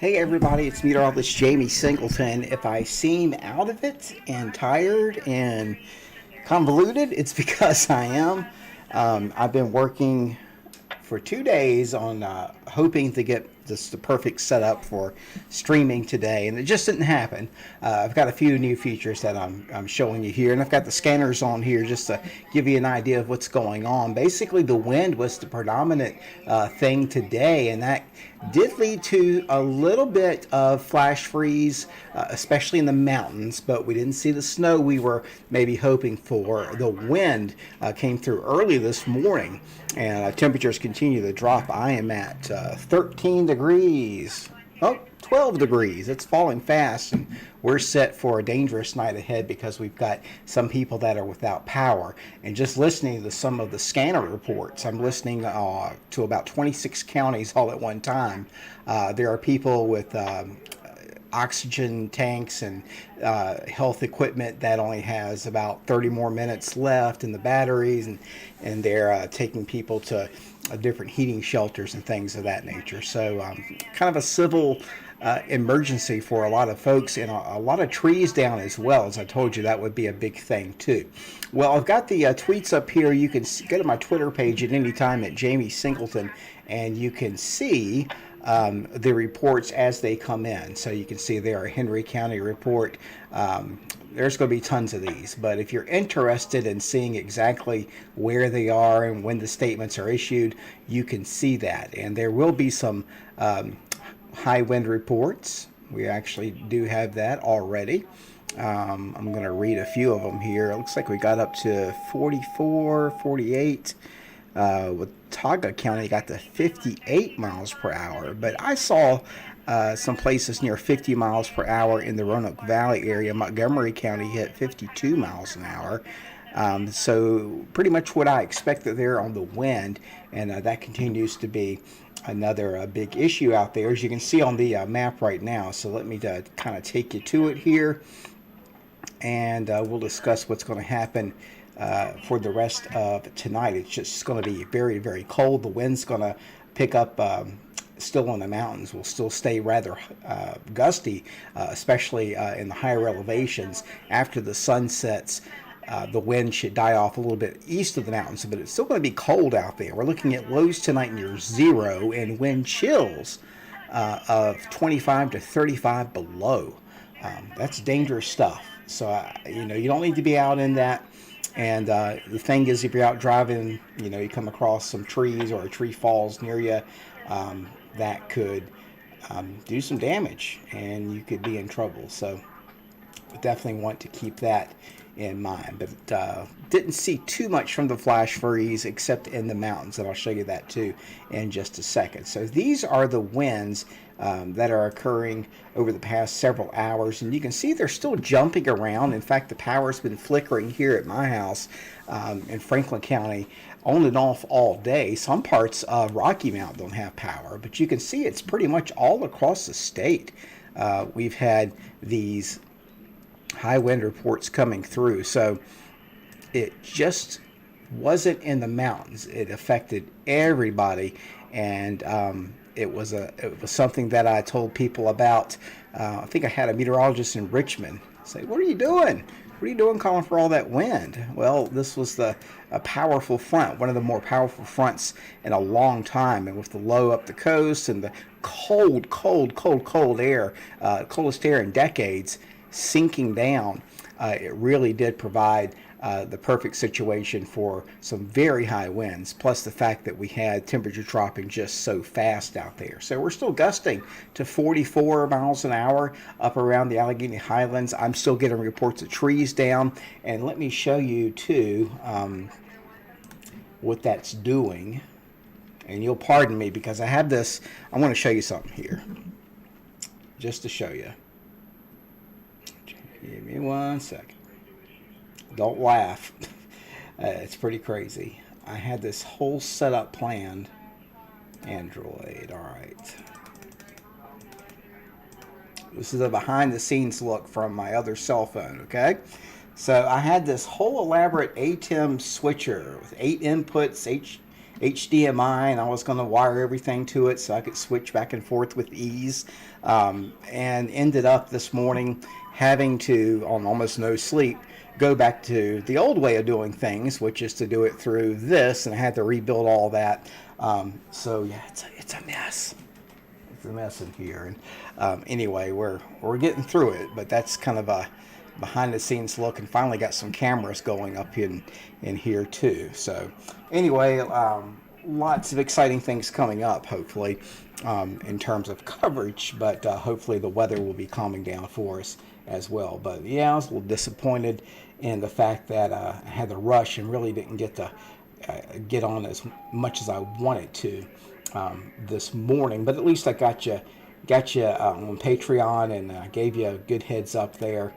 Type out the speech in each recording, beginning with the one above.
Hey everybody, it's meteorologist Jamie Singleton. If I seem out of it and tired and convoluted, it's because I am. I've been working for 2 days on hoping to get the perfect setup for streaming today, and it just didn't happen. I've got a few new features that I'm showing you here, and I've got the scanners on here just to give you an idea of what's going on. Basically, the wind was the predominant thing today, and that did lead to a little bit of flash freeze, especially in the mountains, but we didn't see the snow we were maybe hoping for. The wind came through early this morning, and temperatures continue to drop. I am at 13 degrees. Oh, 12 degrees. It's falling fast, and we're set for a dangerous night ahead because we've got some people that are without power. And just listening to some of the scanner reports, I'm listening to about 26 counties all at one time. There are people with oxygen tanks and health equipment that only has about 30 more minutes left in the batteries, and they're taking people to different heating shelters and things of that nature. So kind of a civil emergency for a lot of folks, and a lot of trees down as well. As I told you, that would be a big thing too. Well, I've got the tweets up here. You can go to my Twitter page at any time at Jamie Singleton, and you can see the reports as they come in. So you can see there a Henry County report. There's going to be tons of these, but if you're interested in seeing exactly where they are and when the statements are issued, you can see that. And there will be some high wind reports. We actually do have that already. I'm going to read a few of them here. It looks like we got up to 44, 48. Watauga County got to 58 miles per hour, but I saw some places near 50 miles per hour in the Roanoke Valley area. Montgomery County hit 52 miles an hour. So pretty much what I expected there on the wind, and that continues to be another big issue out there, as you can see on the map right now. So let me kind of take you to it here, and we'll discuss what's going to happen for the rest of tonight. It's just going to be very, very cold. The wind's going to pick up still in the mountains. Will still stay rather gusty, especially in the higher elevations. After the sun sets, the wind should die off a little bit east of the mountains, but it's still going to be cold out there. We're looking at lows tonight near 0 and wind chills of 25 to 35 below. That's dangerous stuff. So, you don't need to be out in that. And the thing is, if you're out driving, you come across some trees or a tree falls near you, that could do some damage and you could be in trouble. So we definitely want to keep that in mind, but didn't see too much from the flash freeze except in the mountains, and I'll show you that too in just a second. So these are the winds that are occurring over the past several hours, and you can see they're still jumping around. In fact, the power's been flickering here at my house in Franklin County on and off all day. Some parts of Rocky Mount don't have power, but you can see it's pretty much all across the state. We've had these high wind reports coming through, so it just wasn't in the mountains. It affected everybody, and it was something that I told people about. I think I had a meteorologist in Richmond say, "What are you doing? What are you doing calling for all that wind?" Well, this was a powerful front, one of the more powerful fronts in a long time, and with the low up the coast and the cold air, coldest air in decades, sinking down, it really did provide the perfect situation for some very high winds, plus the fact that we had temperature dropping just so fast out there. So we're still gusting to 44 miles an hour up around the Allegheny Highlands. I'm still getting reports of trees down, and let me show you too what that's doing. And you'll pardon me because I have this, I want to show you something here just to show you. Give me 1 second. Don't laugh. It's pretty crazy. I had this whole setup planned. Android, all right. This is a behind the scenes look from my other cell phone, okay? So I had this whole elaborate Temps switcher with 8 inputs, HDMI, and I was going to wire everything to it so I could switch back and forth with ease, and ended up this morning having to, on almost no sleep, go back to the old way of doing things, which is to do it through this, and I had to rebuild all that. So yeah, it's a mess. It's a mess in here. And anyway, we're getting through it, but that's kind of a behind the scenes look, and finally got some cameras going up in here too. So anyway, lots of exciting things coming up, hopefully, in terms of coverage, but hopefully the weather will be calming down for us as well. But yeah, I was a little disappointed in the fact that I had to rush and really didn't get to get on as much as I wanted to this morning. But at least I got you on Patreon, and gave you a good heads up there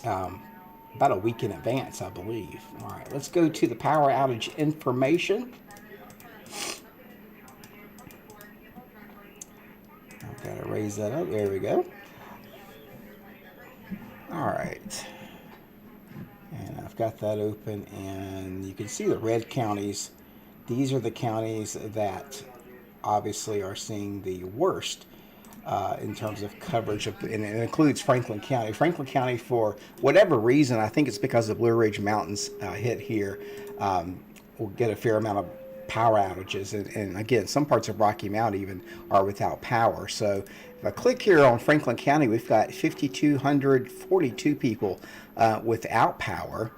about a week in advance, I believe. All right, let's go to the power outage information. I've got to raise that up. There we go. All right. And I've got that open, and you can see the red counties. These are the counties that obviously are seeing the worst in terms of coverage, and it includes Franklin County. Franklin County, for whatever reason, I think it's because the Blue Ridge Mountains hit here, will get a fair amount of power outages. And again, some parts of Rocky Mount even are without power. So if I click here on Franklin County, we've got 5,242 people without power.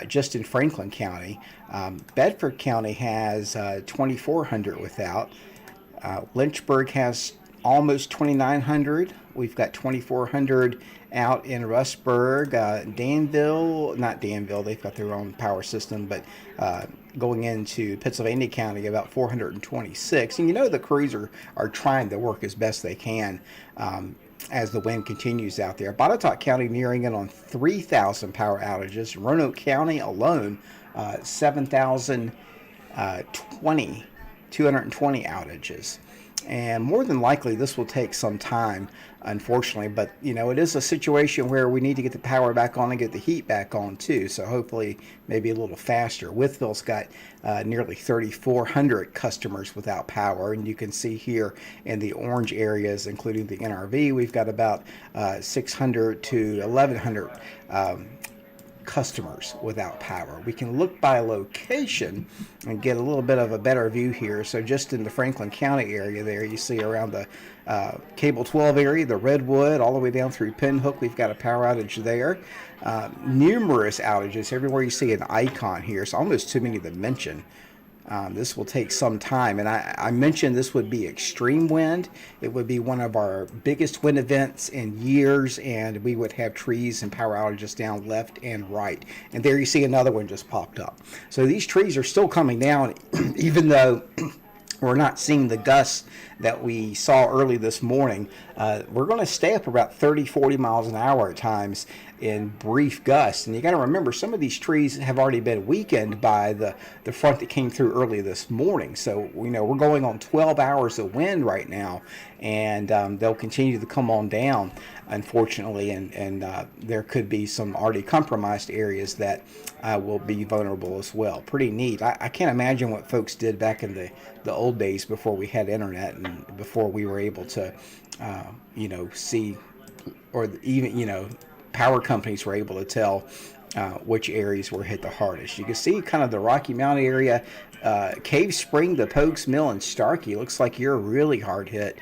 Just in Franklin County. Bedford County has 2,400 without. Lynchburg has almost 2,900. We've got 2,400 out in Rustburg. Not Danville, they've got their own power system, but going into Pennsylvania County, about 426. And you know the crews are trying to work as best they can as the wind continues out there. Botetourt County nearing in on 3,000 power outages. Roanoke County alone, 7,020, 220 outages. And more than likely, this will take some time, unfortunately. But, you know, it is a situation where we need to get the power back on and get the heat back on, too. So hopefully, maybe a little faster. Wytheville's got nearly 3,400 customers without power. And you can see here in the orange areas, including the NRV, we've got about 600 to 1,100 customers without power. We can look by location and get a little bit of a better view here. So just in the Franklin County area there, you see around the Cable 12 area, the Redwood, all the way down through Pinhook, we've got a power outage there. Numerous outages everywhere. You see an icon here. It's almost too many to mention. This will take some time, and I mentioned this would be extreme wind. It would be one of our biggest wind events in years, and we would have trees and power outages down left and right. And there you see another one just popped up. So these trees are still coming down, even though we're not seeing the gusts that we saw early this morning. We're going to stay up about 30, 40 miles an hour at times in brief gusts. And you got to remember, some of these trees have already been weakened by the front that came through early this morning. So, we're going on 12 hours of wind right now, and they'll continue to come on down, unfortunately. And there could be some already compromised areas that will be vulnerable as well. Pretty neat. I can't imagine what folks did back in the old days before we had internet and before we were able to, see, or even, power companies were able to tell which areas were hit the hardest. You can see kind of the Rocky Mountain area, Cave Spring, the Pokes Mill, and Starkey. Looks like you're really hard hit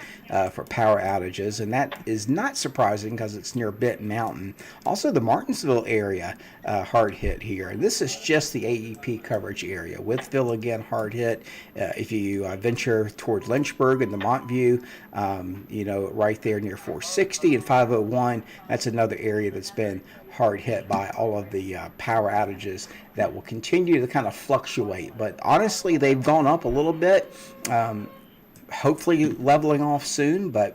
for power outages, and that is not surprising because it's near Benton Mountain. Also, the Martinsville area hard hit here. And this is just the AEP coverage area. Withville again hard hit. If you venture toward Lynchburg and the Montview, right there near 460 and 501, that's another area that's been hard hit by all of the power outages that will continue to kind of fluctuate. But honestly, they've gone up a little bit, hopefully leveling off soon, but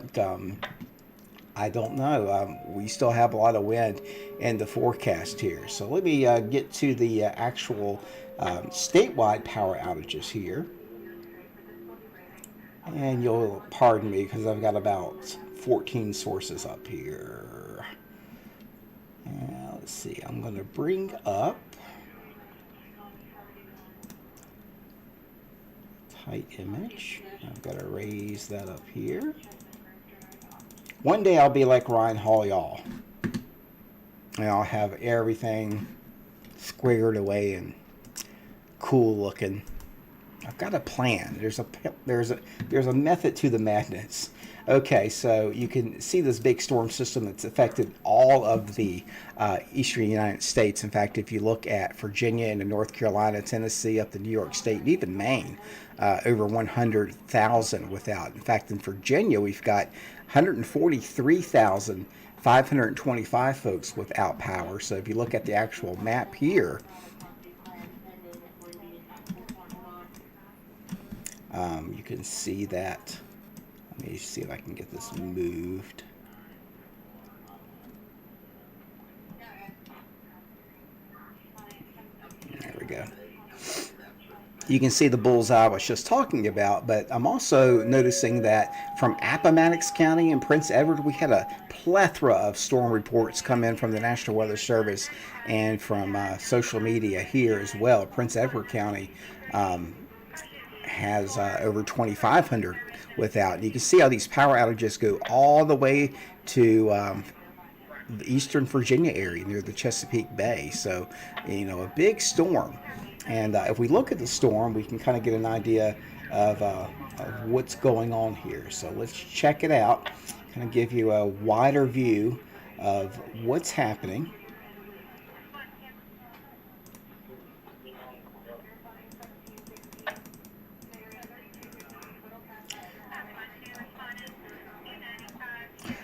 I don't know. We still have a lot of wind in the forecast here. So let me get to the actual statewide power outages here. And you'll pardon me because I've got about 14 sources up here. Let's see, I'm going to bring up tight image. I've got to raise that up here. One day I'll be like Ryan Hall, and I'll have everything squared away and cool looking. I've got a plan. There's a method to the madness. Okay, so you can see this big storm system that's affected all of the eastern United States. In fact, if you look at Virginia and North Carolina, Tennessee, up to New York State, and even Maine, over 100,000 without. In fact, in Virginia, we've got 143,525 folks without power. So if you look at the actual map here, you can see that. Let me see if I can get this moved. There we go. You can see the bullseye I was just talking about, but I'm also noticing that from Appomattox County and Prince Edward, we had a plethora of storm reports come in from the National Weather Service and from social media here as well. Prince Edward County has over 2,500 without. And you can see how these power outages go all the way to the eastern Virginia area near the Chesapeake Bay. So, a big storm. And if we look at the storm, we can kind of get an idea of what's going on here. So let's check it out, kind of give you a wider view of what's happening.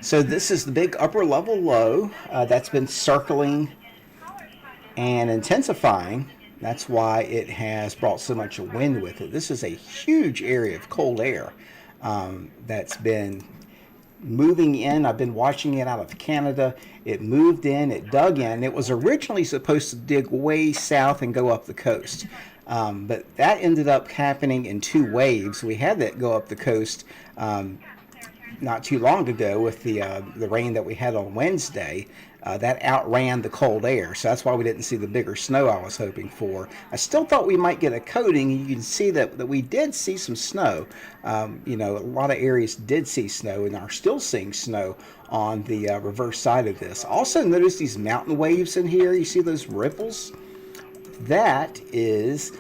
So this is the big upper level low that's been circling and intensifying. That's why it has brought so much wind with it. This is a huge area of cold air that's been moving in. I've been watching it out of Canada. It moved in, it dug in. It was originally supposed to dig way south and go up the coast. But that ended up happening in two waves. We had that go up the coast not too long ago with the rain that we had on Wednesday. That outran the cold air, so that's why we didn't see the bigger snow I was hoping for. I still thought we might get a coating, and you can see that we did see some snow. A lot of areas did see snow and are still seeing snow on the reverse side of this. Also notice these mountain waves in here. You see those ripples? That is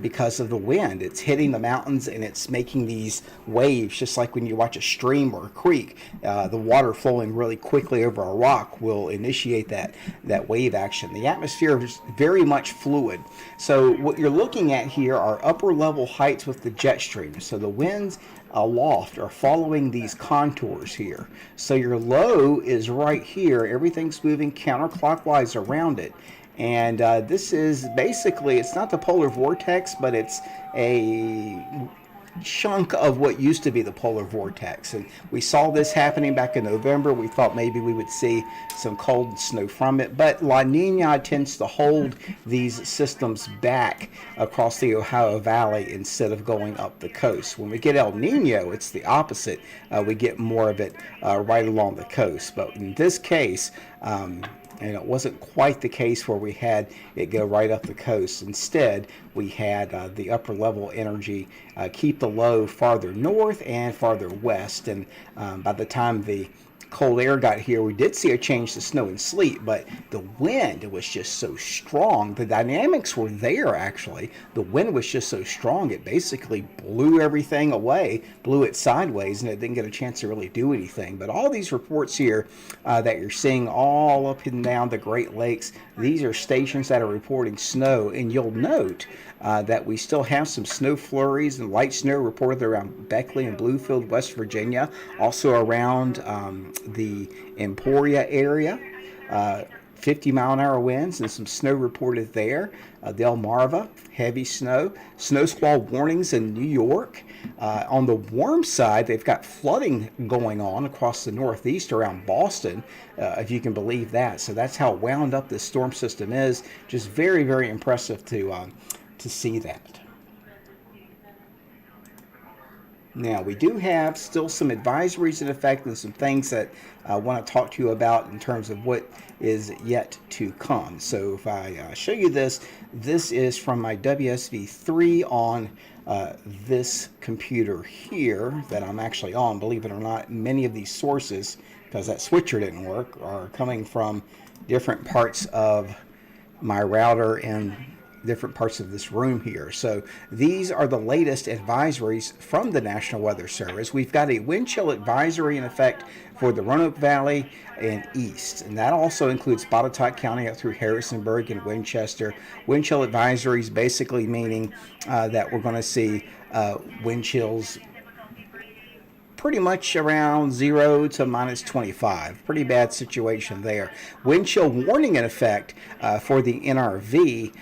because of the wind. It's hitting the mountains and it's making these waves, just like when you watch a stream or a creek. The water flowing really quickly over a rock will initiate that wave action. The atmosphere is very much fluid. So what you're looking at here are upper level heights with the jet stream. So the winds aloft are following these contours here. So your low is right here. Everything's moving counterclockwise around it. And this is basically, it's not the polar vortex, but it's a chunk of what used to be the polar vortex. And we saw this happening back in November. We thought maybe we would see some cold snow from it, but La Nina tends to hold these systems back across the Ohio Valley instead of going up the coast. When we get El Nino, it's the opposite. We get more of it right along the coast. But in this case, and it wasn't quite the case where we had it go right up the coast. Instead, we had the upper level energy keep the low farther north and farther west. And by the time the cold air got here, we did see a change to snow and sleet, but the wind was just so strong. The dynamics were there, actually. The wind was just so strong, it basically blew everything away, blew it sideways, and it didn't get a chance to really do anything. But all these reports here that you're seeing all up and down the Great Lakes, these are stations that are reporting snow, and you'll note that we still have some snow flurries and light snow reported around Beckley and Bluefield, West Virginia, also around the Emporia area. 50-mile-an-hour winds and some snow reported there. Delmarva, heavy snow. Snow squall warnings in New York. On the warm side, they've got flooding going on across the Northeast around Boston, if you can believe that. So that's how wound up this storm system is. Just very, very impressive to see that. Now, we do have still some advisories in effect and some things that I want to talk to you about in terms of what is yet to come. So if I show you this, this is from my WSV3 on this computer here that I'm actually on. Believe it or not, many of these sources, because that switcher didn't work, are coming from different parts of my router and different parts of this room here. So these are the latest advisories from the National Weather Service. We've got a wind chill advisory in effect for the Roanoke Valley and east, and that also includes Botetourt County up through Harrisonburg and Winchester. Wind chill advisories basically meaning that we're going to see wind chills pretty much around 0 to minus 25. Pretty bad situation there. Wind chill warning in effect for the NRV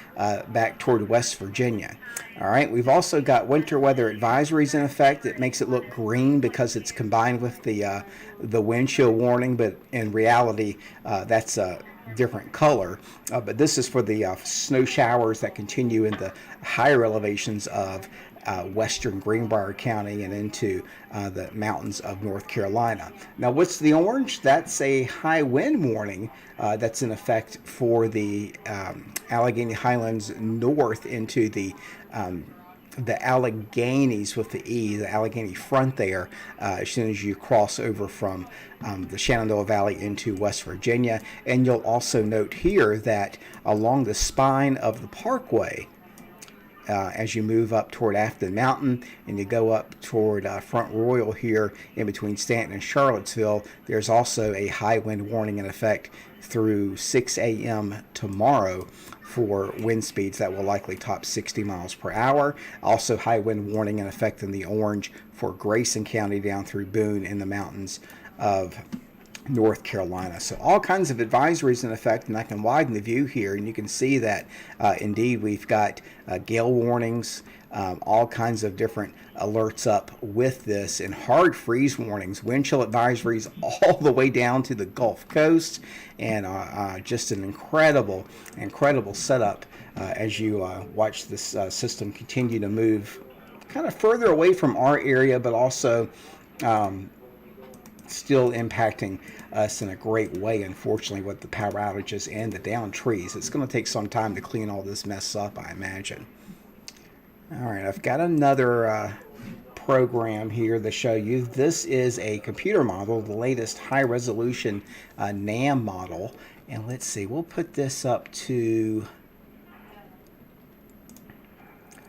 back toward West Virginia. All right, we've also got winter weather advisories in effect. It makes it look green because it's combined with the wind chill warning, but in reality, that's a different color. But this is for the snow showers that continue in the higher elevations of western Greenbrier County and into the mountains of North Carolina. Now, what's the orange? That's a high wind warning that's in effect for the Allegheny Highlands north into the Alleghenies with the E, the Allegheny front there, as soon as you cross over from the Shenandoah Valley into West Virginia. And you'll also note here that along the spine of the parkway, as you move up toward Afton Mountain and you go up toward Front Royal here in between Stanton and Charlottesville, there's also a high wind warning in effect through 6 a.m. tomorrow for wind speeds that will likely top 60 miles per hour. Also high wind warning in effect in the orange for Grayson County down through Boone in the mountains of North Carolina. So all kinds of advisories in effect, and I can widen the view here and you can see that indeed we've got gale warnings, all kinds of different alerts up with this, and hard freeze warnings, wind chill advisories all the way down to the Gulf Coast, and just an incredible setup as you watch this system continue to move kind of further away from our area, but also still impacting us in a great way, unfortunately, with the power outages and the downed trees. It's going to take some time to clean all this mess up, I imagine. All right, I've got another program here to show you. This is a computer model, the latest high-resolution NAM model. And let's see, we'll put this up to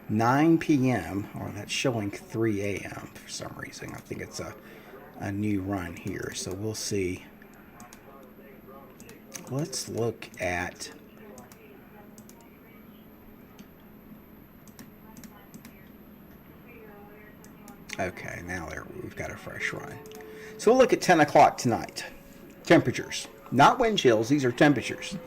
9 p.m. or that's showing 3 a.m. for some reason. I think it's a new run here, so we'll see. Let's look at okay, now there we've got a fresh run. So we'll look at 10 o'clock tonight. Temperatures, not wind chills, these are temperatures.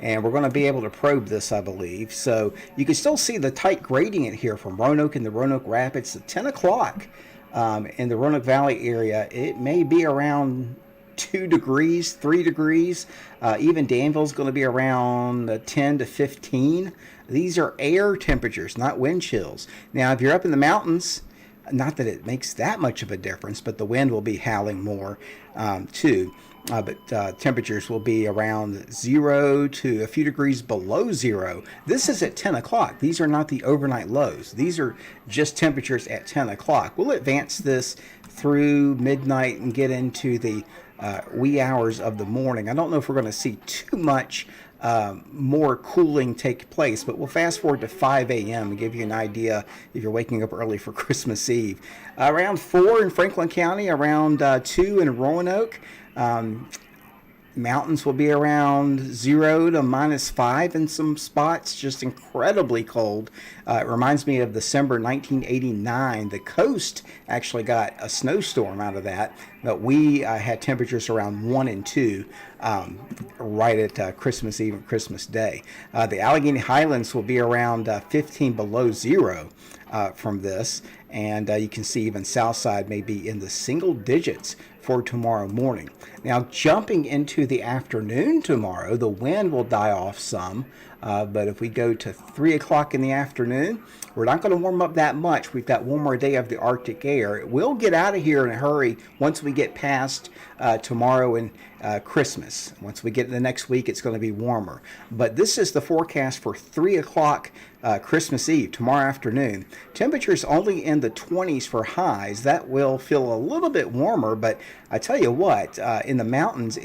And we're going to be able to probe this, I believe. So you can still see the tight gradient here from Roanoke and the Roanoke Rapids at 10 o'clock in the Roanoke Valley area. It may be around 2 degrees, 3 degrees. Even Danville's going to be around 10 to 15. These are air temperatures, not wind chills. Now, if you're up in the mountains, not that it makes that much of a difference, but the wind will be howling more too. But temperatures will be around 0 to a few degrees below 0. This is at 10 o'clock. These are not the overnight lows. These are just temperatures at 10 o'clock. We'll advance this through midnight and get into the wee hours of the morning. I don't know if we're going to see too much more cooling take place, but we'll fast forward to 5 a.m. and give you an idea if you're waking up early for Christmas Eve. Around 4 in Franklin County, around 2 in Roanoke. Mountains will be around 0 to -5 in some spots, just incredibly cold. It reminds me of December 1989. The coast actually got a snowstorm out of that, but we had temperatures around 1 and 2 right at Christmas Eve and Christmas Day. The Allegheny Highlands will be around 15 below 0 from this, and you can see even Southside may be in the single digits for tomorrow morning. Now, jumping into the afternoon tomorrow, the wind will die off some, but if we go to 3 o'clock in the afternoon, we're not going to warm up that much. We've got one more day of the Arctic air. It will get out of here in a hurry once we get past tomorrow and Christmas. Once we get in the next week, it's going to be warmer. But this is the forecast for 3 o'clock Christmas Eve, tomorrow afternoon. Temperatures only in the 20s for highs. That will feel a little bit warmer, but I tell you what, in the mountains,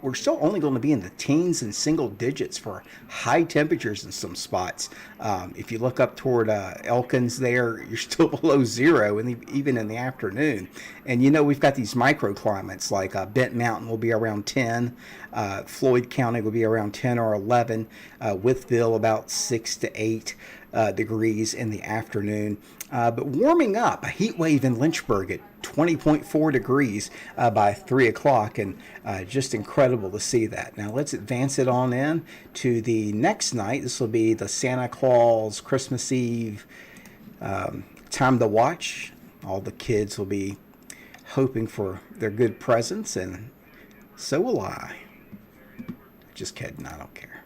we're still only going to be in the teens and single digits for high temperatures in some spots. If you look up toward Elkins there, you're still below 0, and even in the afternoon. And you know, we've got these microclimates, like Bent Mountain will be around 10, Floyd County will be around 10 or 11, Wytheville about 6 to 8 degrees in the afternoon. But warming up, a heat wave in Lynchburg at 20.4 degrees by 3 o'clock, and just incredible to see that. Now let's advance it on in to the next night. This will be the Santa Claus Christmas Eve time to watch. All the kids will be hoping for their good presents, and so will I. Just kidding, I don't care.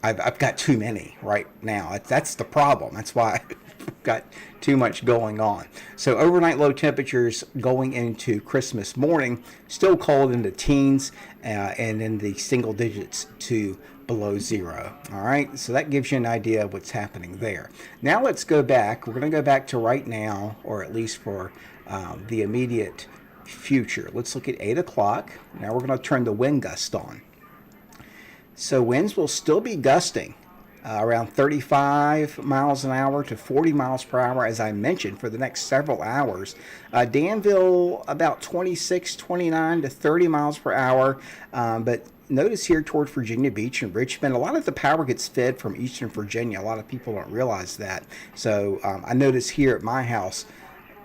I've got too many right now. That's the problem. That's why I've got too much going on. So overnight low temperatures going into Christmas morning, still cold in the teens and in the single digits to below 0. All right, so that gives you an idea of what's happening there. Now let's go back. We're going to go back to right now, or at least for the immediate future. Let's look at 8 o'clock. Now we're going to turn the wind gust on. So winds will still be gusting around 35 miles an hour to 40 miles per hour, as I mentioned, for the next several hours. Danville about 26, 29 to 30 miles per hour, but notice here toward Virginia Beach and Richmond, a lot of the power gets fed from eastern Virginia. A lot of people don't realize that. So I notice here at my house,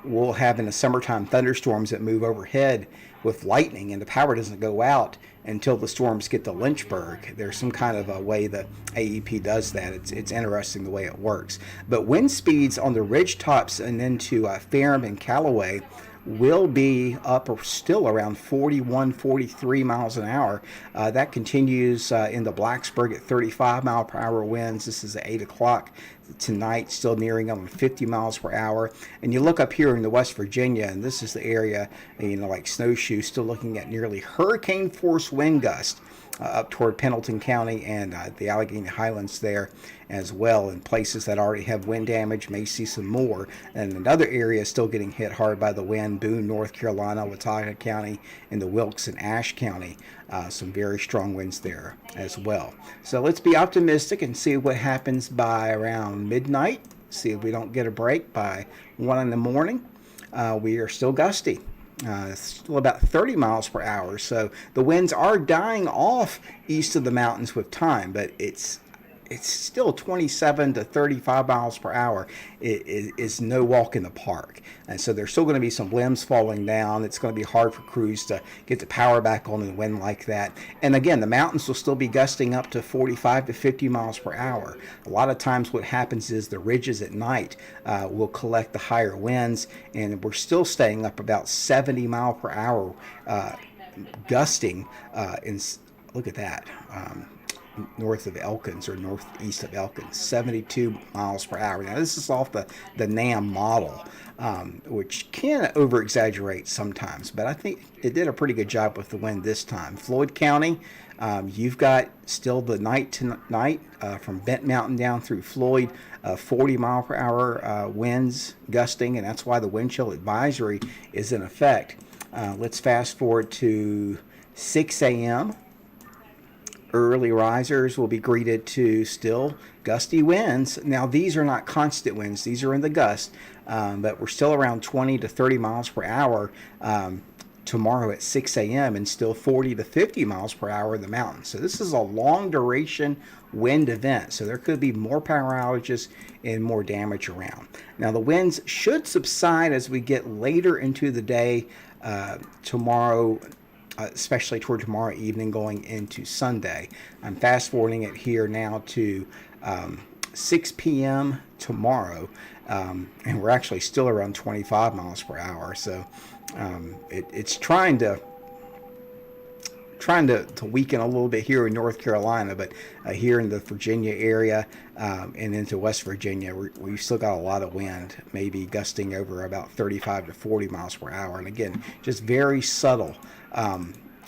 we'll have in the summertime thunderstorms that move overhead with lightning, and the power doesn't go out until the storms get to Lynchburg. There's some kind of a way that AEP does that. It's interesting the way it works. But wind speeds on the ridge tops and into Ferrum and Callaway will be up or still around 41, 43 miles an hour. That continues in the Blacksburg at 35 mile per hour winds. This is at 8 o'clock tonight, still nearing on 50 miles per hour. And you look up here in the West Virginia, and this is the area, like Snowshoe, still looking at nearly hurricane force wind gust up toward Pendleton County and the Allegheny Highlands there as well. And places that already have wind damage may see some more. And another area is still getting hit hard by the wind: Boone, North Carolina, Watauga County, and the Wilkes and Ashe County. Some very strong winds there as well. So let's be optimistic and see what happens by around midnight. See if we don't get a break by 1 in the morning. We are still gusty. Still about 30 miles per hour. So the winds are dying off east of the mountains with time, but it's still 27 to 35 miles per hour. It's no walk in the park. And so there's still going to be some limbs falling down. It's going to be hard for crews to get the power back on in the wind like that. And again, the mountains will still be gusting up to 45 to 50 miles per hour. A lot of times what happens is the ridges at night will collect the higher winds, and we're still staying up about 70 mile per hour gusting. Look at that. North of Elkins, or northeast of Elkins, 72 miles per hour. Now this is off the NAM model, which can over exaggerate sometimes, but I think it did a pretty good job with the wind this time. Floyd County, you've got still the night to night from Bent Mountain down through Floyd, 40 mile per hour winds gusting, and that's why the wind chill advisory is in effect. Let's fast forward to 6 a.m. Early risers will be greeted to still gusty winds. Now, these are not constant winds. These are in the gust, but we're still around 20 to 30 miles per hour tomorrow at 6 a.m. and still 40 to 50 miles per hour in the mountains. So this is a long duration wind event. So there could be more power outages and more damage around. Now, the winds should subside as we get later into the day tomorrow, especially toward tomorrow evening going into Sunday. I'm fast forwarding it here now to 6 p.m. tomorrow, and we're actually still around 25 miles per hour. So it's trying to weaken a little bit here in North Carolina, but here in the Virginia area and into West Virginia, we've still got a lot of wind, maybe gusting over about 35 to 40 miles per hour. And again, just very subtle.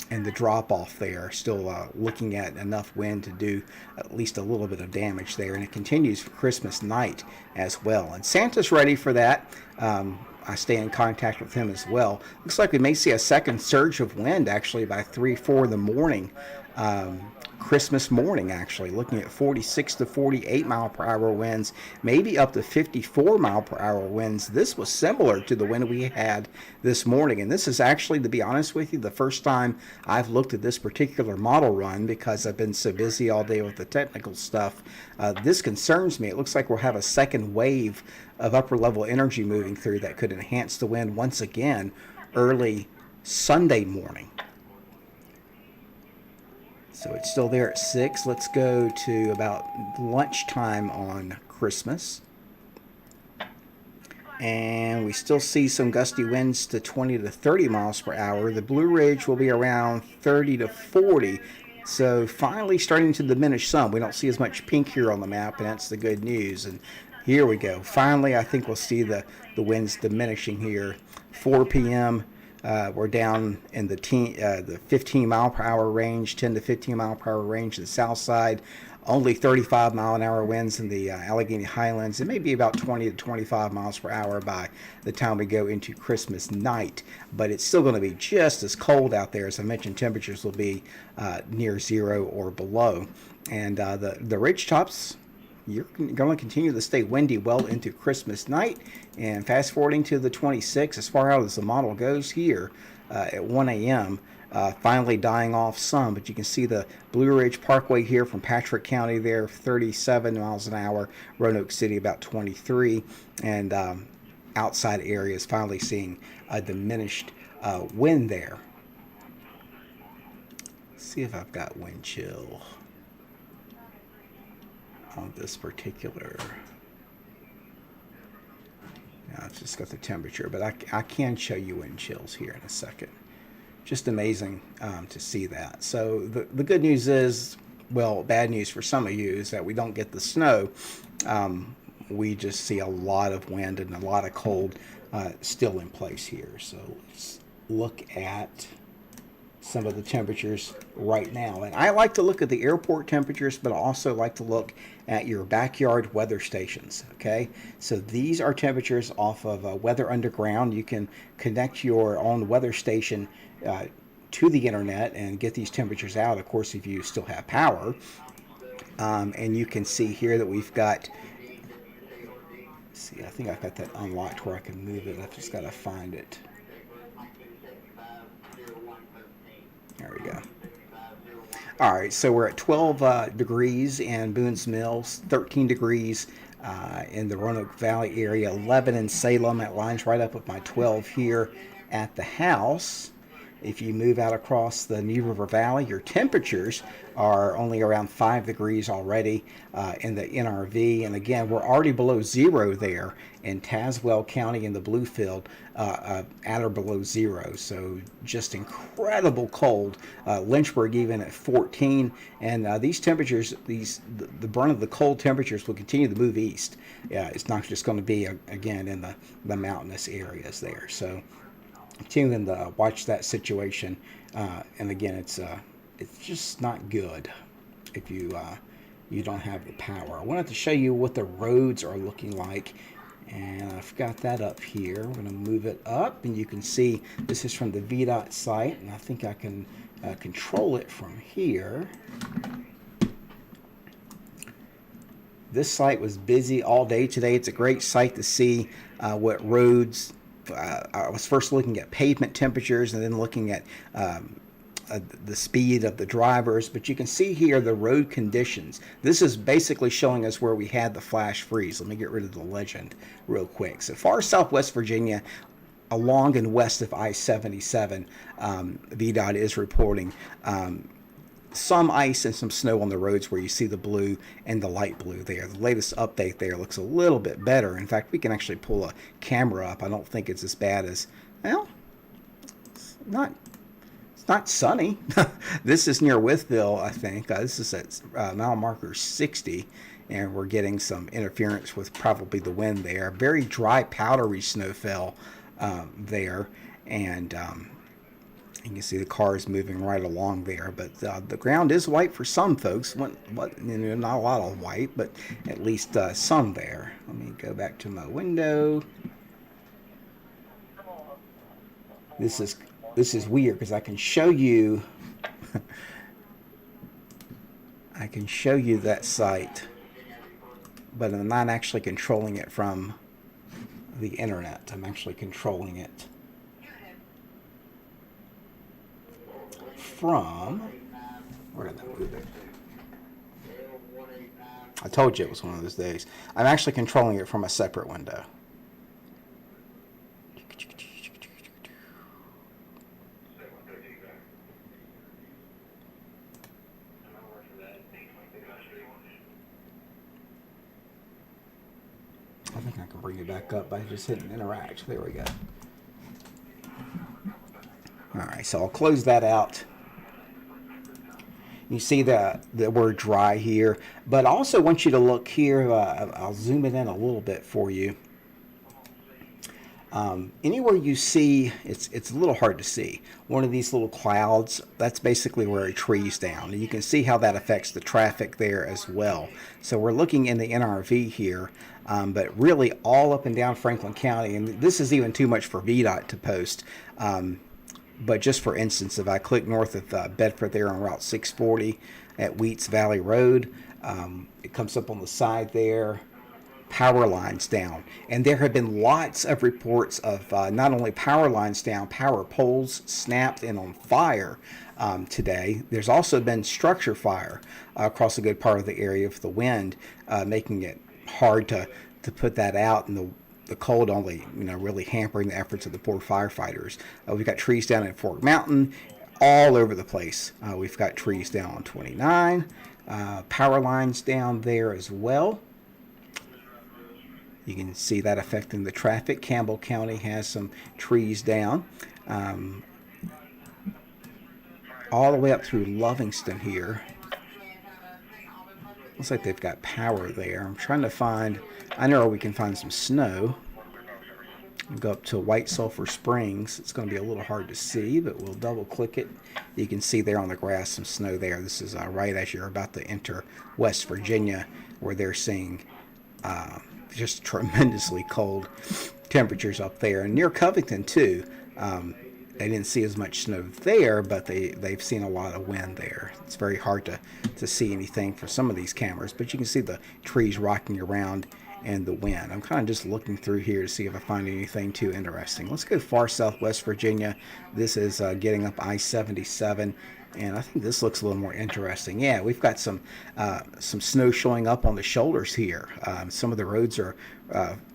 And the drop off there, still looking at enough wind to do at least a little bit of damage there. And it continues for Christmas night as well. And Santa's ready for that. I stay in contact with him as well. Looks like we may see a second surge of wind actually by 3, 4 in the morning. Christmas morning, actually, looking at 46 to 48 mile per hour winds, maybe up to 54 mile per hour winds. This was similar to the wind we had this morning, and this is actually, to be honest with you, the first time I've looked at this particular model run because I've been so busy all day with the technical stuff. This concerns me. It looks like we'll have a second wave of upper level energy moving through that could enhance the wind once again early Sunday morning. So it's still there at 6. Let's go to about lunchtime on Christmas. And we still see some gusty winds to 20 to 30 miles per hour. The Blue Ridge will be around 30 to 40. So finally starting to diminish some. We don't see as much pink here on the map, and that's the good news. And here we go. Finally, I think we'll see the winds diminishing here. 4 p.m. We're down in the 15 mile per hour range, 10 to 15 mile per hour range to the south side. Only 35 mile an hour winds in the Allegheny Highlands. It may be about 20 to 25 miles per hour by the time we go into Christmas night. But it's still going to be just as cold out there. As I mentioned, temperatures will be near zero or below. And the ridge tops, you're going to continue to stay windy well into Christmas night. And fast forwarding to the 26th, as far out as the model goes here at 1 a.m., finally dying off some. But you can see the Blue Ridge Parkway here from Patrick County there, 37 miles an hour. Roanoke City about 23. And outside areas finally seeing a diminished wind there. Let's see if I've got wind chill on this particular. Now I've just got the temperature, but I can show you wind chills here in a second. Just amazing to see that. So the good news is, well, bad news for some of you is that we don't get the snow. We just see a lot of wind and a lot of cold still in place here. So let's look at some of the temperatures right now. And I like to look at the airport temperatures, but I also like to look at your backyard weather stations. Okay, so these are temperatures off of Weather Underground. You can connect your own weather station to the internet and get these temperatures out, of course, if you still have power. And you can see here that we've got, see, I think I've got that unlocked where I can move it. I've just got to find it. There we go. All right, so we're at 12 degrees in Boone's Mills, 13 degrees in the Roanoke Valley area, 11 in Salem. That lines right up with my 12 here at the house. If you move out across the New River Valley, your temperatures are only around 5 degrees already in the NRV. And again, we're already below zero there in Tazewell County in the Bluefield, at or below zero. So just incredible cold. Lynchburg even at 14. And these temperatures, the brunt of the cold temperatures will continue to move east. It's not just going to be, again, in the mountainous areas there. So continuing to watch that situation, and again, it's just not good if you don't have the power. I wanted to show you what the roads are looking like, and I've got that up here. I'm going to move it up, and you can see this is from the VDOT site, and I think I can control it from here. This site was busy all day today. It's a great site to see what roads. I was first looking at pavement temperatures and then looking at the speed of the drivers, but you can see here the road conditions. This is basically showing us where we had the flash freeze. Let me get rid of the legend real quick. So far southwest Virginia, along and west of I-77, VDOT is reporting some ice and some snow on the roads where you see the blue and the light blue there. The latest update there looks a little bit better. In fact, we can actually pull a camera up. I don't think it's as bad as, well, it's not sunny. This is near Withville, I think. This is at mile marker 60, and we're getting some interference with probably the wind there. Very dry, powdery snow fell there, and you can see the cars moving right along there, but the ground is white for some folks. Not a lot of white, but at least some there. Let me go back to my window. This is weird because I can show you that site, but I'm not actually controlling it from the internet. I'm actually controlling it from, where did I move it? I told you it was one of those days. I'm actually controlling it from a separate window. I think I can bring it back up by just hitting interact. There we go. All right, so I'll close that out. You see the word dry here, but I also want you to look here. I'll zoom it in a little bit for you. Anywhere you see, it's a little hard to see, one of these little clouds, that's basically where a tree's down. And you can see how that affects the traffic there as well. So we're looking in the NRV here, but really all up and down Franklin County, and this is even too much for VDOT to post. But just for instance, if I click north of Bedford there on Route 640 at Wheats Valley Road, it comes up on the side there, power lines down. And there have been lots of reports of not only power lines down, power poles snapped and on fire today. There's also been structure fire across a good part of the area with the wind, making it hard to put that out, and the cold only, really hampering the efforts of the poor firefighters. We've got trees down at Fork Mountain, all over the place. We've got trees down on 29, power lines down there as well. You can see that affecting the traffic. Campbell County has some trees down. All the way up through Lovingston here. Looks like they've got power there. I'm trying to find, I know we can find some snow. Go up to White Sulphur Springs. It's going to be a little hard to see, but we'll double click it. You can see there on the grass some snow there. This is right as you're about to enter West Virginia, where they're seeing just tremendously cold temperatures up there. And near Covington, too. They didn't see as much snow there, but they've seen a lot of wind there. It's very hard to see anything for some of these cameras, but you can see the trees rocking around and the wind. I'm kind of just looking through here to see if I find anything too interesting. Let's go far southwest Virginia. This is getting up I-77, and I think this looks a little more interesting. Yeah, we've got some snow showing up on the shoulders here. Some of the roads are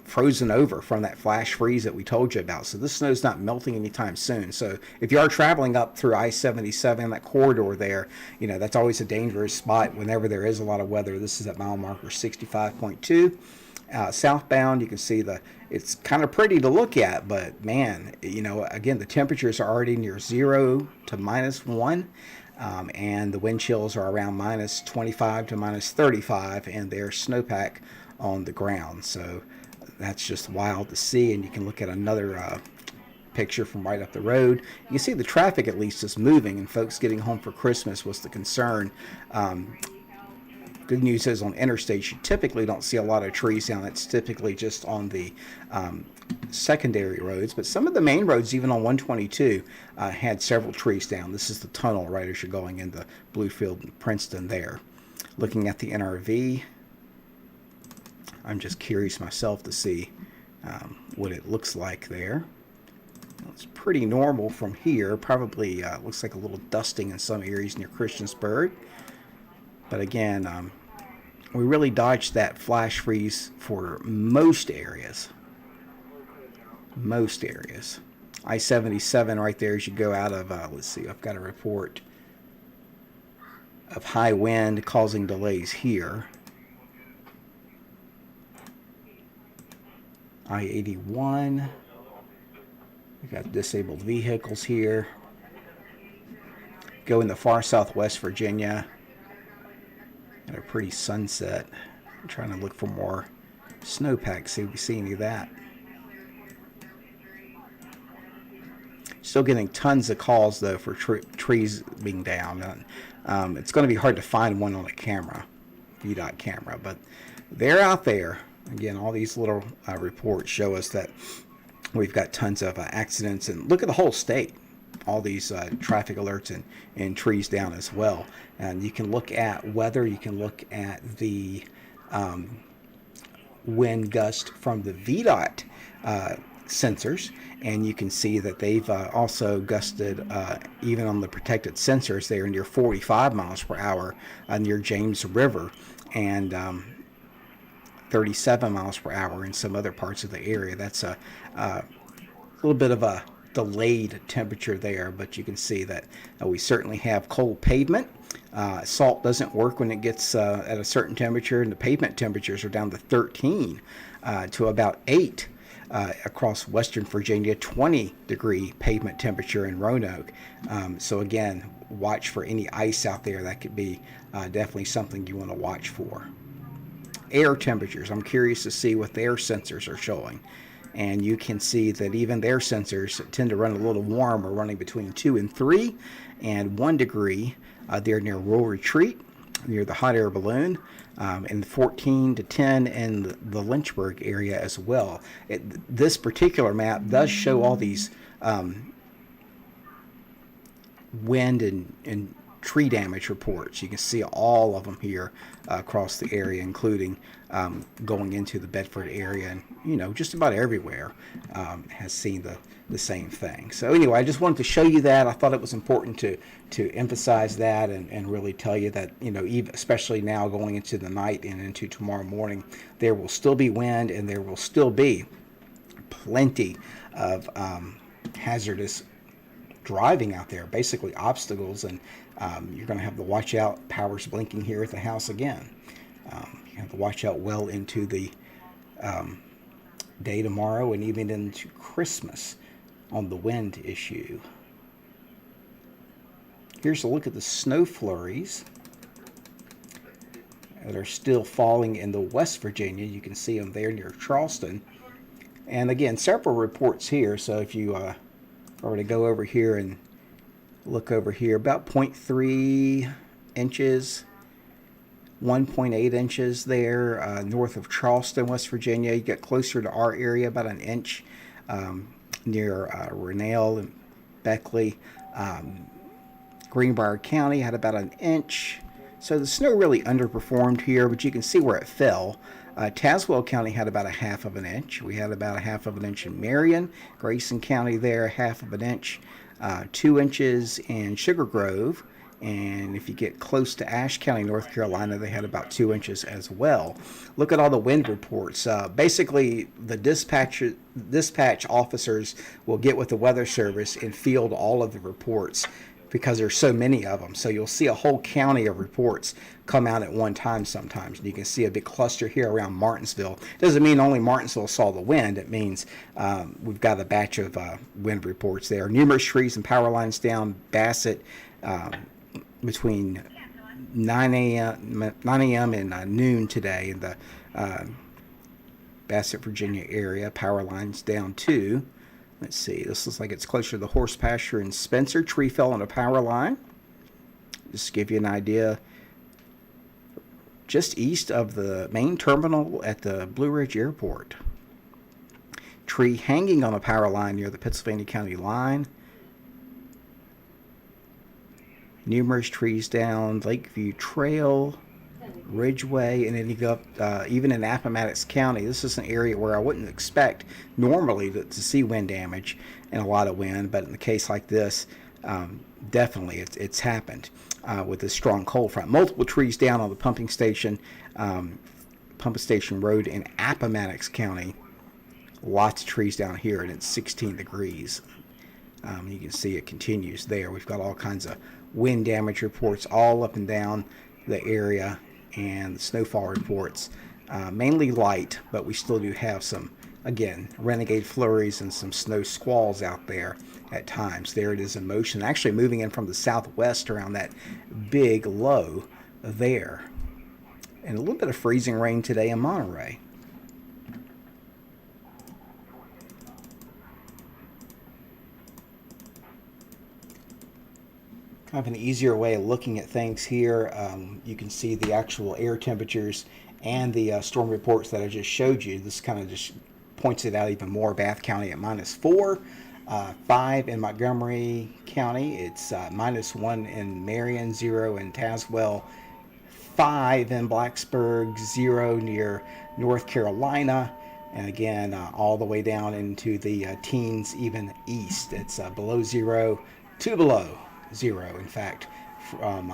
frozen over from that flash freeze that we told you about. So this snow's not melting anytime soon. So if you are traveling up through I-77, that corridor there, you know, that's always a dangerous spot whenever there is a lot of weather. This is at mile marker 65.2. Southbound, you can see it's kind of pretty to look at, but man, you know, again, the temperatures are already near 0 to -1, and the wind chills are around -25 to -35, and there's snowpack on the ground. So that's just wild to see. And you can look at another picture from right up the road. You can see the traffic at least is moving, and folks getting home for Christmas was the concern. Good news is on interstates, you typically don't see a lot of trees down. It's typically just on the secondary roads. But some of the main roads, even on 122, had several trees down. This is the tunnel right as you're going into Bluefield and Princeton there. Looking at the NRV, I'm just curious myself to see what it looks like there. It's pretty normal from here. Probably looks like a little dusting in some areas near Christiansburg. But again, we really dodged that flash freeze for most areas. Most areas. I-77 right there as you go out of, let's see, I've got a report of high wind causing delays here. I-81. We've got disabled vehicles here. Go in the far southwest Virginia. Got a pretty sunset. I'm trying to look for more snowpack, see if we see any of that. Still getting tons of calls, though, for trees being down. It's going to be hard to find one on a camera, VDOT camera, but they're out there. Again, all these little reports show us that we've got tons of accidents. And look at the whole state. All these traffic alerts and trees down as well. And you can look at weather. You can look at the wind gust from the VDOT sensors, and you can see that they've also gusted even on the protected sensors. They are near 45 miles per hour near James River, and 37 miles per hour in some other parts of the area. That's a little bit of a delayed temperature there, but you can see that we certainly have cold pavement. Salt doesn't work when it gets at a certain temperature, and the pavement temperatures are down to 13 to about 8 across western Virginia, 20-degree pavement temperature in Roanoke. So again, watch for any ice out there. That could be definitely something you want to watch for. Air temperatures. I'm curious to see what their sensors are showing. And you can see that even their sensors tend to run a little warm. We're running between 2 and 3 and 1 degree. They're near Rural Retreat, near the hot air balloon, and 14 to 10 in the Lynchburg area as well. This particular map does show all these wind and tree damage reports. You can see all of them here across the area, including going into the Bedford area, and just about everywhere has seen the same thing. So anyway, I just wanted to show you that. I thought it was important to emphasize that and really tell you that even, especially now going into the night and into tomorrow morning, there will still be wind and there will still be plenty of hazardous driving out there, basically obstacles, and you're going to have to watch out. Power's blinking here at the house again. You have to watch out well into the day tomorrow and even into Christmas on the wind issue. Here's a look at the snow flurries that are still falling in the West Virginia. You can see them there near Charleston. And again, several reports here. So if you were to go over here and look over here, about 0.3 inches, 1.8 inches there north of Charleston, West Virginia. You get closer to our area, about an inch near Rennell and Beckley. Greenbrier County had about an inch. So the snow really underperformed here, but you can see where it fell. Tazewell County had about a half of an inch. We had about a half of an inch in Marion. Grayson County there, half of an inch. 2 inches in Sugar Grove. And if you get close to Ashe County, North Carolina, they had about 2 inches as well. Look at all the wind reports. Basically, the dispatch officers will get with the Weather Service and field all of the reports because there's so many of them. So you'll see a whole county of reports come out at one time sometimes. And you can see a big cluster here around Martinsville. Doesn't mean only Martinsville saw the wind. It means we've got a batch of wind reports there. Numerous trees and power lines down. Bassett, between 9 a.m. and noon today in the Bassett, Virginia area. Power lines down too. Let's see, this looks like it's closer to the horse pasture in Spencer. Tree fell on a power line. Just to give you an idea, just east of the main terminal at the Blue Ridge Airport. Tree hanging on a power line near the Pennsylvania County line. Numerous trees down Lakeview Trail, Ridgeway, and then you go up even in Appomattox County. This is an area where I wouldn't expect normally to see wind damage and a lot of wind, but in a case like this, definitely it's happened with this strong cold front. Multiple trees down on the pumping station road in Appomattox County. Lots of trees down here, and it's 16 degrees. You can see it continues there. We've got all kinds of wind damage reports all up and down the area, and the snowfall reports, mainly light, but we still do have some, again, renegade flurries and some snow squalls out there at times. There it is in motion, actually moving in from the southwest around that big low there. And a little bit of freezing rain today in Monterey. Kind of an easier way of looking at things here. You can see the actual air temperatures and the storm reports that I just showed you. This kind of just points it out even more. Bath County at -4, 5 in Montgomery County. It's -1 in Marion, 0 in Tazewell, 5 in Blacksburg, 0 near North Carolina. And again, all the way down into the teens, even east. It's below 0 to below 0, in fact, from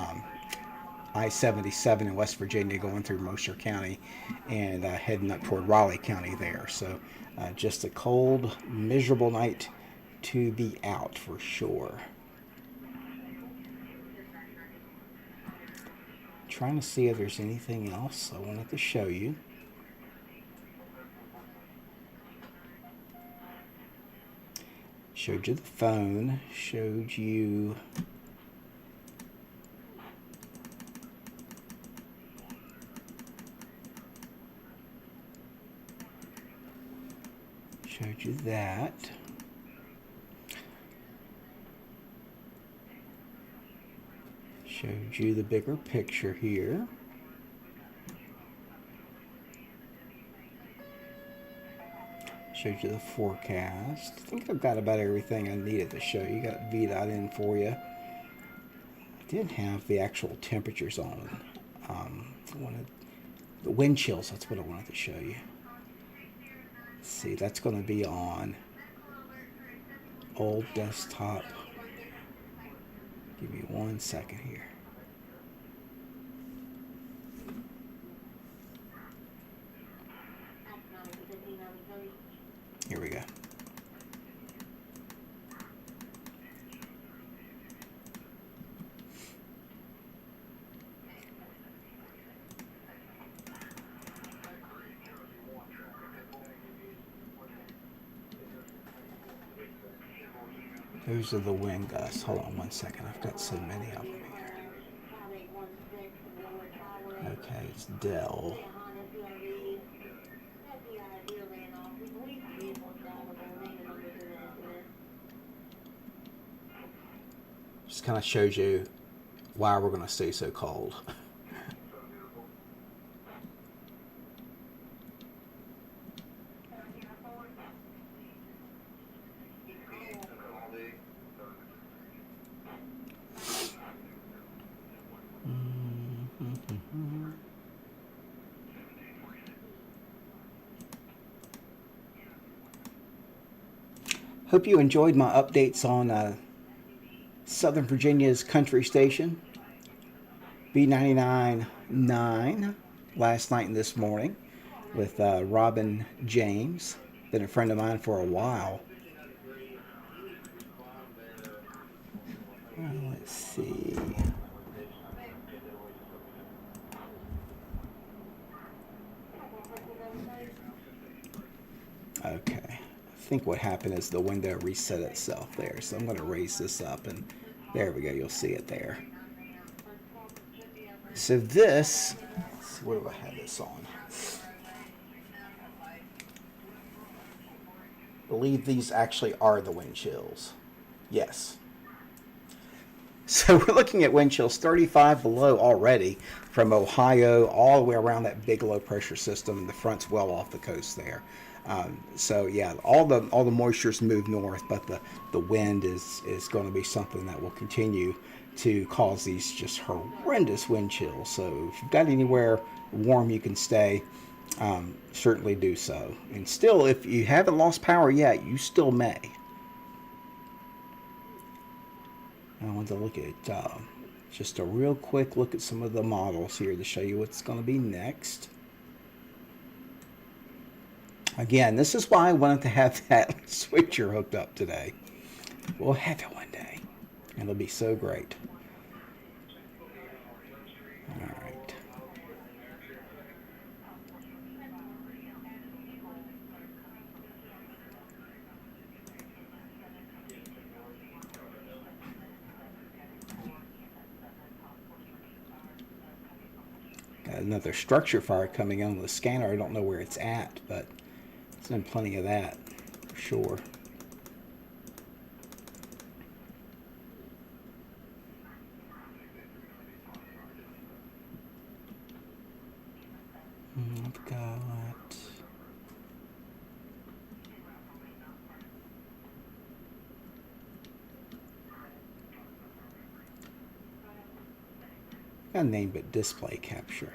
I-77 in West Virginia going through Mercer County and heading up toward Raleigh County there. So just a cold, miserable night to be out for sure. Trying to see if there's anything else I wanted to show you. Showed you the phone, showed you that. Showed you the bigger picture here. Showed you the forecast. I think I've got about everything I needed to show you. Got VDOT in for you. I did have the actual temperatures on. I wanted the wind chills. That's what I wanted to show you. Let's see, that's going to be on old desktop. Give me 1 second here. Here we go. Those are the wind gusts. Hold on 1 second. I've got so many of them here. Okay, it's Dell. Just kind of shows you why we're going to stay so cold. Hope you enjoyed my updates on Southern Virginia's country station, B99.9, last night and this morning with Robin James. Been a friend of mine for a while. Let's see. Okay. I think what happened is the window reset itself there. So I'm going to raise this up, and there we go. You'll see it there. So this, where do I have this on? I believe these actually are the wind chills. Yes. So we're looking at wind chills 35 below already from Ohio all the way around that big low pressure system. The front's well off the coast there. So yeah, all the moisture's moved north, but the wind is going to be something that will continue to cause these just horrendous wind chills. So if you've got anywhere warm you can stay, certainly do so. And still, if you haven't lost power yet, you still may. I want to look at just a real quick look at some of the models here to show you what's going to be next. Again, this is why I wanted to have that switcher hooked up today. We'll have it one day, and it'll be so great. All right. Got another structure fire coming in with the scanner. I don't know where it's at, but there's been plenty of that for sure. I've got a name, but display capture.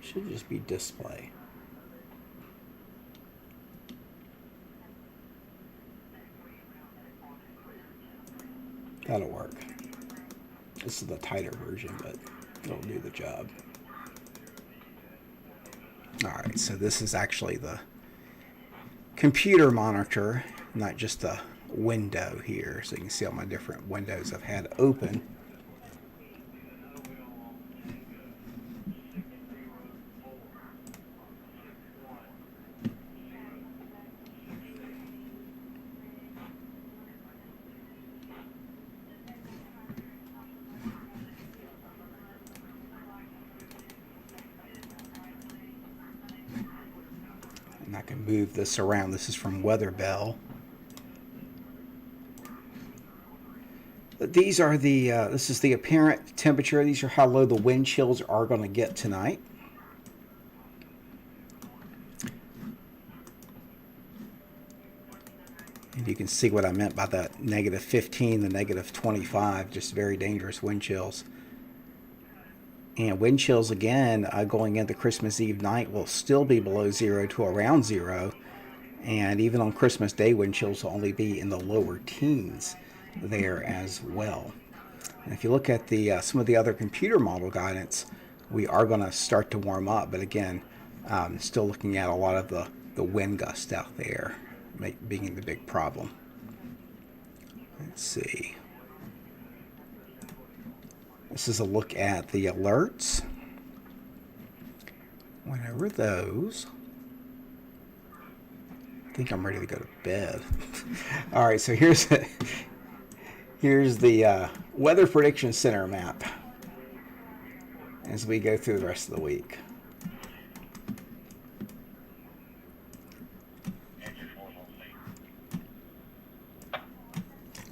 Should just be display. That'll work. This is the tighter version, but it'll do the job. Alright, so this is actually the computer monitor, not just a window here. So you can see all my different windows I've had open. And I can move this around. This is from Weather Bell. These are the, this is the apparent temperature. These are how low the wind chills are going to get tonight. And you can see what I meant by that negative 15, the negative 25, just very dangerous wind chills. And wind chills, again, going into Christmas Eve night will still be below zero to around zero. And even on Christmas Day, wind chills will only be in the lower teens there as well. And if you look at the some of the other computer model guidance, we are going to start to warm up. But again, still looking at a lot of the wind gusts out there being the big problem. Let's see. This is a look at the alerts. Whenever those, I think I'm ready to go to bed. All right, so here's the Weather Prediction Center map as we go through the rest of the week.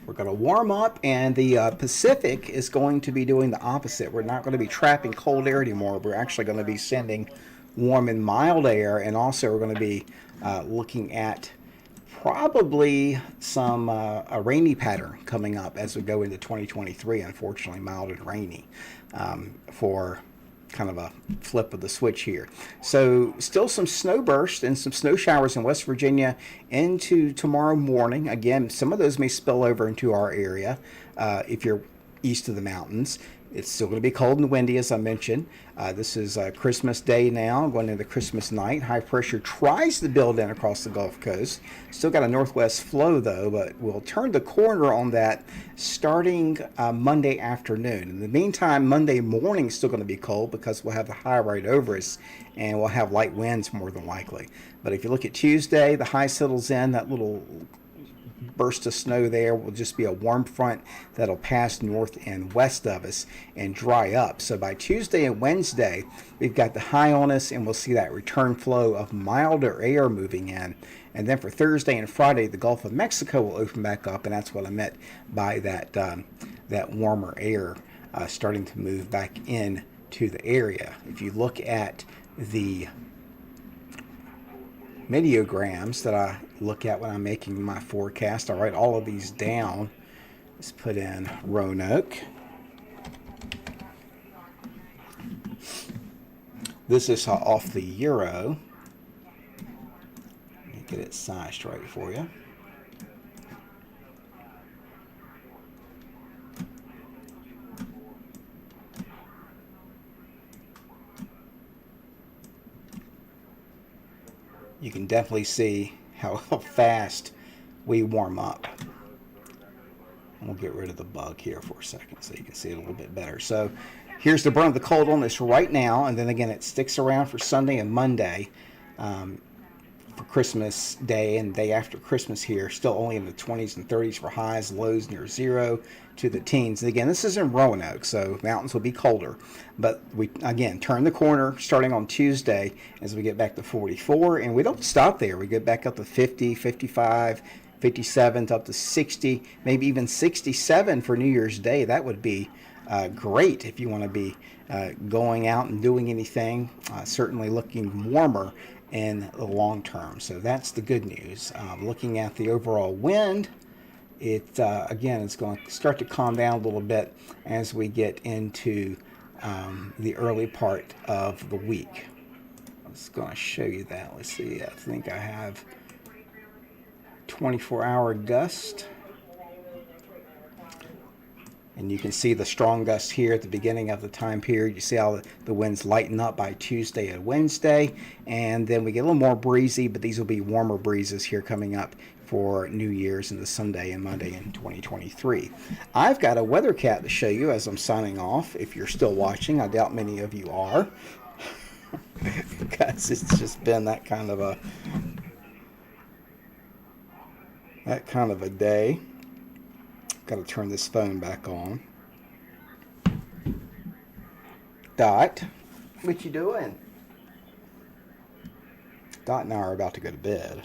We're going to warm up, and the Pacific is going to be doing the opposite. We're not going to be trapping cold air anymore. We're actually going to be sending warm and mild air, and also we're going to be looking at probably some a rainy pattern coming up as we go into 2023. Unfortunately, mild and rainy for kind of a flip of the switch here. So still some snow bursts and some snow showers in West Virginia into tomorrow morning. Again, some of those may spill over into our area if you're east of the mountains. It's still going to be cold and windy, as I mentioned. This is Christmas Day now, going into Christmas night. High pressure tries to build in across the Gulf Coast. Still got a northwest flow, though, but we'll turn the corner on that starting Monday afternoon. In the meantime, Monday morning is still going to be cold because we'll have the high right over us, and we'll have light winds more than likely. But if you look at Tuesday, the high settles in. That little burst of snow there will just be a warm front that'll pass north and west of us and dry up. So by Tuesday and Wednesday, we've got the high on us, and we'll see that return flow of milder air moving in. And then for Thursday and Friday, the Gulf of Mexico will open back up, and that's what I meant by that that warmer air starting to move back in to the area. If you look at the mediograms that I look at when I'm making my forecast, I write all of these down. Let's put in Roanoke. This is off the euro. Let me get it sized right for you. You can definitely see how fast we warm up. We'll get rid of the bug here for a second so you can see it a little bit better. So here's the brunt of the cold on this right now, and then again it sticks around for Sunday and Monday for Christmas Day and day after Christmas here. Still only in the 20s and 30s for highs, lows near zero to the teens. And again, this is in Roanoke, so mountains will be colder. But we, again, turn the corner starting on Tuesday as we get back to 44. And we don't stop there. We get back up to 50, 55, 57, up to 60, maybe even 67 for New Year's Day. That would be great if you want to be going out and doing anything. Certainly looking warmer in the long term. So that's the good news. Looking at the overall wind, it again, it's going to start to calm down a little bit as we get into the early part of the week. I was going to show you that. Let's see. I think I have 24-hour gust. And you can see the strong gust here at the beginning of the time period. You see how the winds lighten up by Tuesday and Wednesday. And then we get a little more breezy, but these will be warmer breezes here coming up for New Year's and the Sunday and Monday in 2023. I've got a weather cat to show you as I'm signing off. If you're still watching, I doubt many of you are. Because it's just been that kind of a day. Got to turn this phone back on. Dot, what you doing? Dot and I are about to go to bed.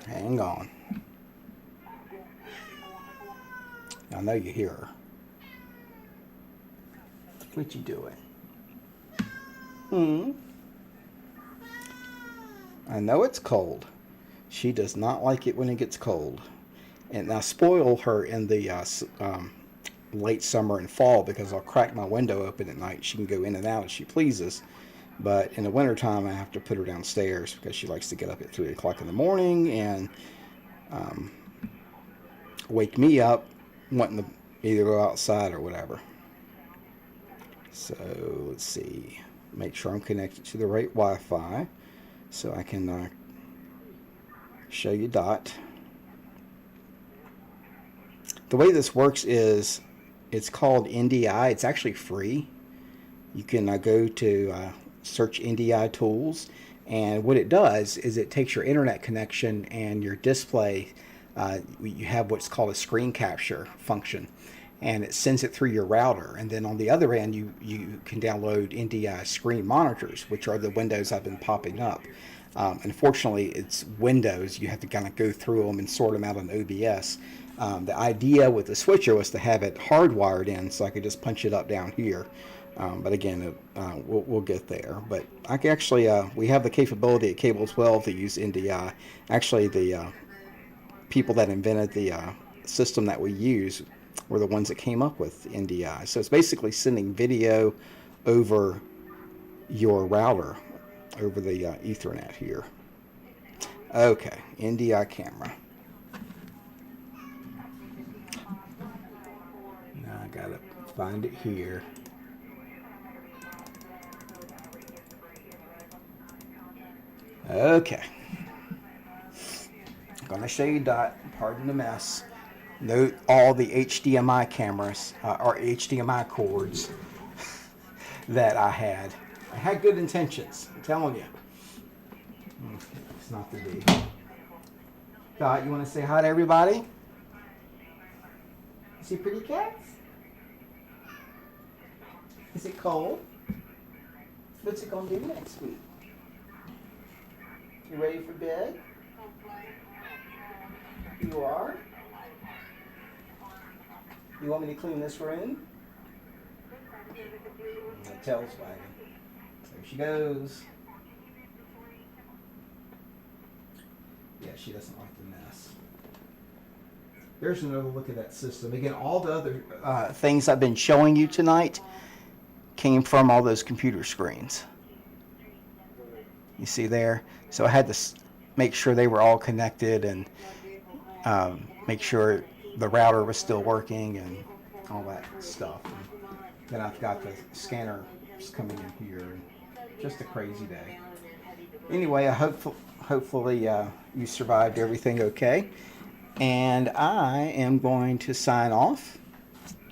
Hang on. I know you hear her. What you doing? I know it's cold. She does not like it when it gets cold. And I spoil her in the late summer and fall because I'll crack my window open at night. She can go in and out as she pleases. But in the wintertime, I have to put her downstairs because she likes to get up at 3 o'clock in the morning and wake me up wanting to either go outside or whatever. So let's see. Make sure I'm connected to the right Wi-Fi so I can show you Dot. The way this works is it's called NDI. It's actually free. You can go to search NDI tools, and what it does is it takes your internet connection and your display. You have what's called a screen capture function, and it sends it through your router. And then on the other end, you can download NDI screen monitors, which are the windows I've been popping up. Unfortunately, it's Windows. You have to kind of go through them and sort them out on OBS. The idea with the switcher was to have it hardwired in so I could just punch it up down here. But again, we'll get there. But I can actually, we have the capability at Cable 12 to use NDI. Actually, the people that invented the system that we use were the ones that came up with NDI. So it's basically sending video over your router, over the Ethernet here. Okay, NDI camera. Now I gotta find it here. Okay. I'm gonna show you Dot. Pardon the mess. Note all the HDMI cameras or HDMI cords that I had. I had good intentions, I'm telling you. It's not the D. Dot, you want to say hi to everybody? See pretty cats? Is it cold? What's it gonna do next week? You ready for bed? You are? You want me to clean this room? The tail's wagging. There she goes. Yeah, she doesn't like the mess. There's another look at that system. Again, all the other things I've been showing you tonight came from all those computer screens. You see there? So I had to make sure they were all connected and make sure the router was still working and all that stuff. And then I've got the scanners coming in here. And just a crazy day. Anyway, hopefully you survived everything okay. And I am going to sign off,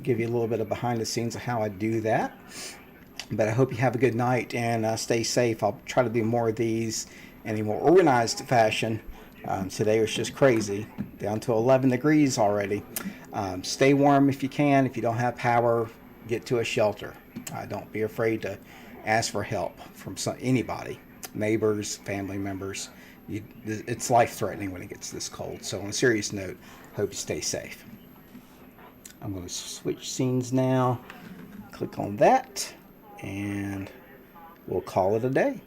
give you a little bit of behind the scenes of how I do that. But I hope you have a good night and stay safe. I'll try to do more of these in a more organized fashion. Today was just crazy, down to 11 degrees already. Stay warm if you can. If you don't have power, get to a shelter. Don't be afraid to ask for help from anybody, neighbors, family members. It's life-threatening when it gets this cold. So on a serious note, hope you stay safe. I'm going to switch scenes now. Click on that, and we'll call it a day.